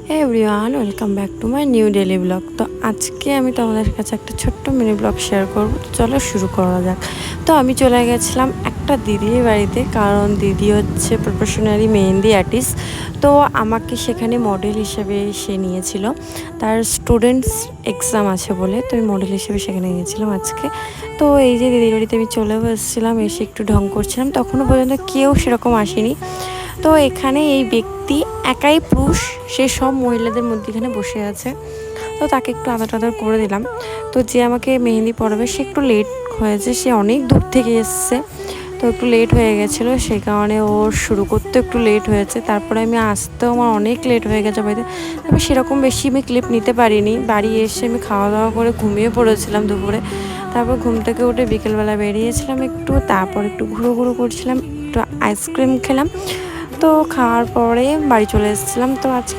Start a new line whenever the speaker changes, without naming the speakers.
Everyone welcome back to my new daily blog. তো আজকে আমি তোমাদের কাছে একটা ছোট্ট মিনি ব্লগ শেয়ার করবো। তো চলো শুরু করা যাক। তো আমি চলে গেছিলাম একটা দিদির বাড়িতে, কারণ দিদি হচ্ছে প্রফেশনালি মেহেন্দি আর্টিস্ট। তো আমাকে সেখানে মডেল হিসেবে সে নিয়েছিল, তার স্টুডেন্টস এক্সাম আছে বলে। তো আমি মডেল হিসেবে সেখানে গিয়েছিলাম আজকে। তো এই যে দিদির বাড়িতে আমি চলেও এসেছিলাম, এসে একটু ঢং করছিলাম, তখনও পর্যন্ত কেউ সেরকম আসেনি। তো এখানে এই ব্যক্তি একাই পুরুষ, সে সব মহিলাদের মধ্যেখানে বসে আছে। তো তাকে একটু আদর টাদর করে দিলাম। তো যে আমাকে মেহেন্দি পরাবে সে একটু লেট হয়েছে, সে অনেক দূর থেকে এসছে, তো একটু লেট হয়ে গেছিলো, সেই কারণে ওর শুরু করতে একটু লেট হয়েছে। তারপরে আমি আসতেও আমার অনেক লেট হয়ে গেছে বাড়িতে। তবে সেরকম বেশি আমি ক্লিপ নিতে পারিনি। বাড়ি এসে আমি খাওয়া দাওয়া করে ঘুমিয়ে পড়েছিলাম দুপুরে। তারপর ঘুম থেকে উঠে বিকেলবেলা বেরিয়েছিলাম একটু, তারপর একটু ঘুরো ঘুরো করছিলাম, একটু আইসক্রিম খেলাম। তো খাওয়ার পরে বাড়ি চলে এসেছিলাম। তো আজকে